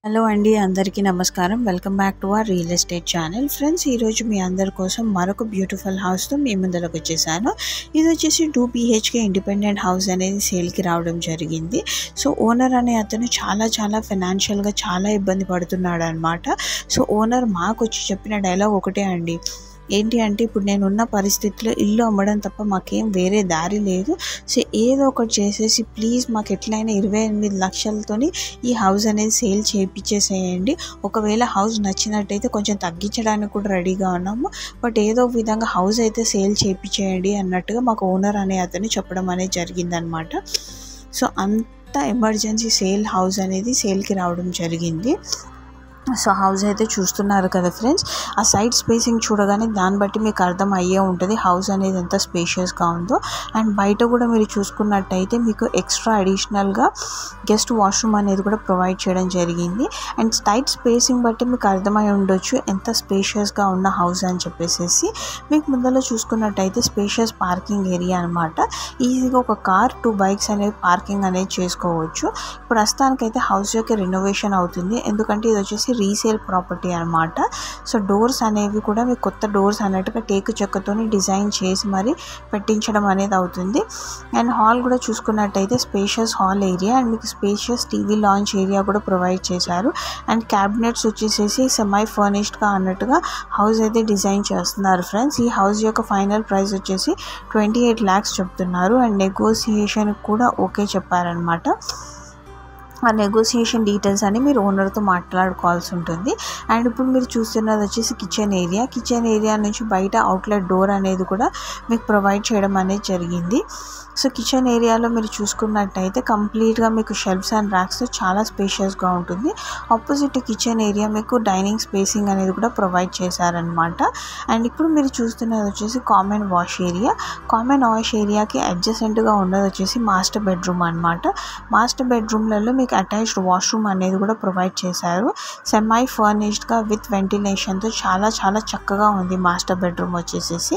Hello అండి, అందరికీ నమస్కారం. Welcome back to our real estate channel. Friends, ఈరోజు మీ అందరి కోసం మరొక బ్యూటిఫుల్ హౌస్తో మీ ముందరకు వచ్చేసాను. ఇది వచ్చేసి 2 BHK ఇండిపెండెంట్ హౌస్ అనేది సేల్కి రావడం జరిగింది. సో ఓనర్ అనే అతను చాలా ఫైనాన్షియల్గా చాలా ఇబ్బంది పడుతున్నాడు అనమాట. సో ఓనర్ మాకు వచ్చి చెప్పిన డైలాగ్ ఒకటే అండి, ఏంటి అంటే, ఇప్పుడు నేనున్న పరిస్థితిలో ఇల్లు అమ్మడం తప్ప మాకేం వేరే దారి లేదు. సో ఏదో ఒకటి చేసేసి ప్లీజ్ మాకు ఎట్లయినా 28 లక్షలతోని ఈ హౌస్ అనేది సేల్ చేయించేసేయండి. ఒకవేళ హౌస్ నచ్చినట్టయితే కొంచెం తగ్గించడానికి కూడా రెడీగా ఉన్నాము, బట్ ఏదో ఒక విధంగా హౌస్ అయితే సేల్ చేయించేయండి అన్నట్టుగా మాకు ఓనర్ అనే అతను చెప్పడం అనేది జరిగిందనమాట. సో అంత ఎమర్జెన్సీ హౌస్ అనేది సేల్కి రావడం జరిగింది. సో హౌస్ అయితే చూస్తున్నారు కదా ఫ్రెండ్స్. ఆ సైడ్ స్పేసింగ్ చూడగానే దాన్ని బట్టి మీకు అర్థం అయ్యే ఉంటుంది హౌస్ అనేది ఎంత స్పేషియస్గా ఉందో. అండ్ బయట కూడా మీరు చూసుకున్నట్టయితే మీకు ఎక్స్ట్రా అడిషనల్గా గెస్ట్ వాష్రూమ్ అనేది కూడా ప్రొవైడ్ చేయడం జరిగింది. అండ్ సైడ్ స్పేసింగ్ బట్టి మీకు అర్థమై ఉండొచ్చు ఎంత స్పేషియస్గా ఉన్న హౌస్ అని చెప్పేసి. మీకు ముందర చూసుకున్నట్టయితే స్పేషియస్ పార్కింగ్ ఏరియా అనమాట. ఈజీగా ఒక కార్ 2 బైక్స్ అనేవి పార్కింగ్ అనేది చేసుకోవచ్చు. ప్రస్తుతానికైతే హౌస్ యొక్క రెనోవేషన్ అవుతుంది, ఎందుకంటే ఇది వచ్చేసి రీసేల్ ప్రాపర్టీ అనమాట. సో డోర్స్ అనేవి కూడా మీకు కొత్త డోర్స్ అన్నట్టుగా టేకు చెక్కతోని డిజైన్ చేసి మరి పెట్టించడం అనేది అవుతుంది. అండ్ హాల్ కూడా చూసుకున్నట్టయితే స్పేషియస్ హాల్ ఏరియా అండ్ మీకు స్పేషియస్ టీవీ లాంచ్ ఏరియా కూడా ప్రొవైడ్ చేశారు. అండ్ క్యాబినెట్స్ వచ్చేసేసి సెమై ఫర్నిష్డ్గా అన్నట్టుగా హౌస్ అయితే డిజైన్ చేస్తున్నారు ఫ్రెండ్స్. ఈ హౌస్ యొక్క ఫైనల్ ప్రైస్ వచ్చేసి 28 lakhs చెప్తున్నారు. అండ్ నెగోసియేషన్ కూడా ఓకే చెప్పారనమాట. ఆ నెగోసియేషన్ డీటెయిల్స్ అని మీరు ఓనర్తో మాట్లాడుకోవాల్సి ఉంటుంది. అండ్ ఇప్పుడు మీరు చూస్తున్నది వచ్చేసి కిచెన్ ఏరియా నుంచి బయట అవుట్లెట్ డోర్ అనేది కూడా మీకు ప్రొవైడ్ చేయడం అనేది జరిగింది. సో కిచెన్ ఏరియాలో మీరు చూసుకున్నట్టయితే కంప్లీట్గా మీకు షెల్ఫ్స్ అండ్ ర్యాక్స్తో చాలా స్పేషియస్గా ఉంటుంది. ఆపోజిట్ కిచెన్ ఏరియా మీకు డైనింగ్ స్పేసింగ్ అనేది కూడా ప్రొవైడ్ చేశారనమాట. అండ్ ఇప్పుడు మీరు చూస్తున్నది వచ్చేసి కామన్ వాష్ ఏరియాకి అడ్జసెంట్గా ఉన్నది వచ్చేసి మాస్టర్ బెడ్రూమ్ అనమాట. మాస్టర్ బెడ్రూమ్లలో మీకు అటాచ్డ్ వాష్రూమ్ అనేది కూడా ప్రొవైడ్ చేశారు. సెమై ఫర్నిష్డ్గా విత్ వెంటిలేషన్తో చాలా చక్కగా ఉంది మాస్టర్ బెడ్రూమ్ వచ్చేసేసి.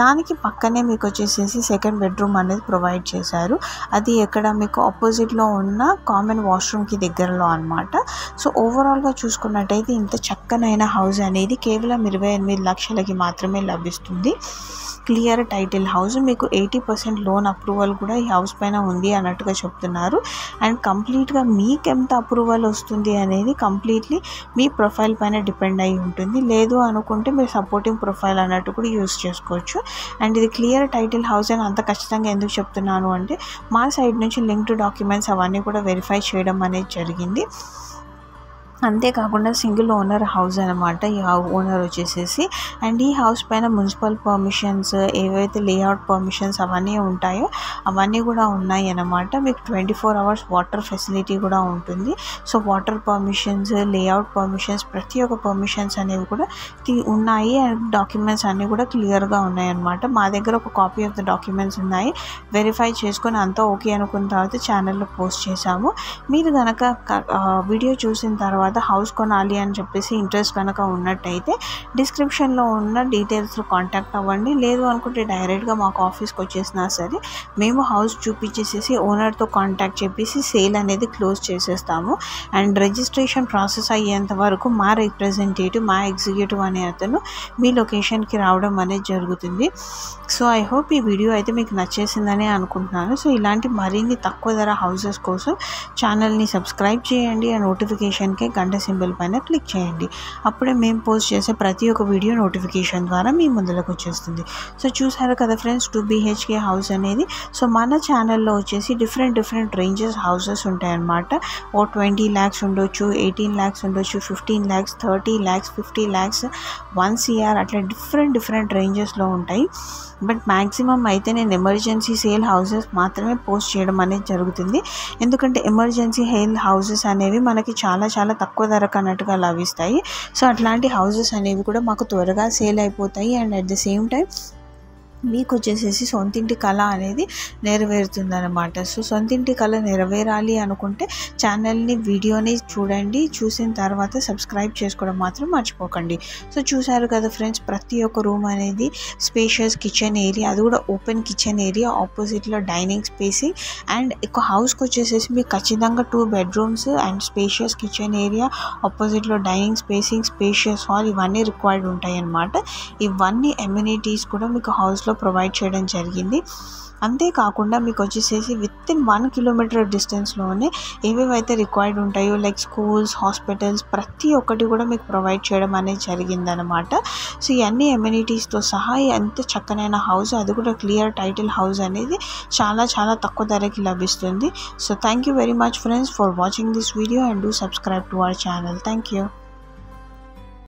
దానికి పక్కనే మీకు వచ్చేసేసి సెకండ్ బెడ్రూమ్ అనేది ప్రొవైడ్ చేశారు. అది ఎక్కడ మీకు ఆపోజిట్లో ఉన్న కామన్ వాష్రూమ్కి దగ్గరలో అనమాట. సో ఓవరాల్గా చూసుకున్నట్టయితే ఇంత చక్కనైన హౌస్ అనేది కేవలం 28 లక్షలకి మాత్రమే లభిస్తుంది. క్లియర్ టైటిల్ హౌస్, మీకు 80% లోన్ అప్రూవల్ కూడా ఈ హౌస్ పైన ఉంది అన్నట్టుగా చెప్తున్నారు. అండ్ కంప్లీట్గా మీకు ఎంత అప్రూవల్ వస్తుంది అనేది కంప్లీట్లీ మీ ప్రొఫైల్ పైన డిపెండ్ అయి ఉంటుంది. లేదు అనుకుంటే మీరు సపోర్టింగ్ ప్రొఫైల్ అన్నట్టు కూడా యూస్ చేసుకోవచ్చు. అండ్ ఇది క్లియర్ టైటిల్ హౌస్ అని అంత ఖచ్చితంగా ఎందుకు చెప్తున్నాను అంటే, మా సైడ్ నుంచి లింక్డ్ డాక్యుమెంట్స్ అవన్నీ కూడా వెరిఫై చేయడం అనేది జరిగింది. అంతేకాకుండా సింగిల్ ఓనర్ హౌస్ అనమాట ఈ ఓనర్ వచ్చేసేసి. అండ్ ఈ హౌస్ పైన మున్సిపల్ పర్మిషన్స్, ఏవైతే లేఅవుట్ పర్మిషన్స్ అవన్నీ ఉంటాయో అవన్నీ కూడా ఉన్నాయి అన్నమాట. మీకు 24 hours వాటర్ ఫెసిలిటీ కూడా ఉంటుంది. So water permissions, layout permissions, ప్రతి ఒక్క పర్మిషన్స్ అనేవి కూడా ఉన్నాయి. అండ్ డాక్యుమెంట్స్ అన్నీ కూడా క్లియర్గా ఉన్నాయి అన్నమాట. మా దగ్గర ఒక కాపీ ఆఫ్ ద డాక్యుమెంట్స్ ఉన్నాయి. వెరిఫై చేసుకొని అంతా ఓకే అనుకున్న తర్వాత ఛానల్లో పోస్ట్ చేశాము. మీరు కనుక వీడియో చూసిన తర్వాత హౌస్ కొనాలి అని చెప్పేసి ఇంట్రెస్ట్ కనుక ఉన్నట్టయితే డిస్క్రిప్షన్లో ఉన్న డీటెయిల్స్లో కాంటాక్ట్ అవ్వండి. లేదు అనుకుంటే డైరెక్ట్గా మాకు ఆఫీస్కి వచ్చేసినా సరే మేము హౌస్ చూపించేసేసి ఓనర్తో కాంటాక్ట్ చెప్పేసి సేల్ అనేది క్లోజ్ చేసేస్తాము. అండ్ రిజిస్ట్రేషన్ ప్రాసెస్ అయ్యేంత వరకు మా రిప్రజెంటేటివ్, మా ఎగ్జిక్యూటివ్ అనే అతను మీ లొకేషన్కి రావడం అనేది జరుగుతుంది. సో ఐ హోప్ ఈ వీడియో అయితే మీకు నచ్చేసిందని అనుకుంటున్నాను. సో ఇలాంటి మరిన్ని తక్కువ ధర హౌసెస్ కోసం ఛానల్ని సబ్స్క్రైబ్ చేయండి. ఆ నోటిఫికేషన్కి గంట సింబల్ పైన క్లిక్ చేయండి. అప్పుడే మేము పోస్ట్ చేసే ప్రతి ఒక్క వీడియో నోటిఫికేషన్ ద్వారా మీ ముందులకు వచ్చేస్తుంది. సో చూసారు కదా ఫ్రెండ్స్, 2 BHK హౌస్ అనేది. సో మన ఛానల్లో వచ్చేసి డిఫరెంట్ రేంజెస్ హౌసెస్ ఉంటాయన్నమాట. 20 lakhs ఉండొచ్చు, 18 lakhs ఉండొచ్చు, 15 lakhs, 30 lakhs, 50 lakhs, 1 crore అట్లా డిఫరెంట్ రేంజెస్లో ఉంటాయి. బట్ మ్యాక్సిమం అయితే నేను ఎమర్జెన్సీ సేల్ హౌసెస్ మాత్రమే పోస్ట్ చేయడం అనేది జరుగుతుంది. ఎందుకంటే ఎమర్జెన్సీ సేల్ హౌసెస్ అనేవి మనకి చాలా తక్కువ ధరకు అన్నట్టుగా లభిస్తాయి. సో అట్లాంటి హౌసెస్ అనేవి కూడా మాకు త్వరగా సేల్ అయిపోతాయి. And at the same time మీకు వచ్చేసేసి సొంతింటి కళ అనేది నెరవేరుతుందన్నమాట. సో సొంతింటి కళ నెరవేరాలి అనుకుంటే ఛానల్ని వీడియోని చూడండి, చూసిన తర్వాత సబ్స్క్రైబ్ చేసుకోవడం మాత్రం మర్చిపోకండి. సో చూసారు కదా ఫ్రెండ్స్, ప్రతి ఒక్క రూమ్ అనేది స్పేషియస్ కిచెన్ ఏరియా, అది కూడా ఓపెన్ కిచెన్ ఏరియా, ఆపోజిట్లో డైనింగ్ స్పేసింగ్ అండ్ ఒక హౌస్కి వచ్చేసేసి మీకు ఖచ్చితంగా 2 bedrooms and spacious kitchen area, ఆపోజిట్లో డైనింగ్ స్పేసింగ్, స్పేషియస్ హాల్ ఇవన్నీ రిక్వైర్డ్ ఉంటాయి అన్నమాట. ఇవన్నీ ఎమ్యూనిటీస్ కూడా మీకు హౌస్లో ప్రొవైడ్ చేయడం జరిగింది. అంతేకాకుండా మీకు వచ్చేసేసి విత్ ఇన్ 1 కిలోమీటర్ డిస్టెన్స్లోనే ఏవేవైతే రిక్వైర్డ్ ఉంటాయో లైక్ స్కూల్స్, హాస్పిటల్స్ ప్రతి ఒక్కటి కూడా మీకు ప్రొవైడ్ చేయడం అనేది జరిగిందనమాట. సో ఇవన్నీ ఎమ్యూనిటీస్తో సహా ఎంత చక్కనైన హౌస్, అది కూడా క్లియర్ టైటిల్ హౌస్ అనేది చాలా చాలా తక్కువ ధరకి లభిస్తుంది. So thank you very much friends for watching this video and do subscribe to our channel. Thank you.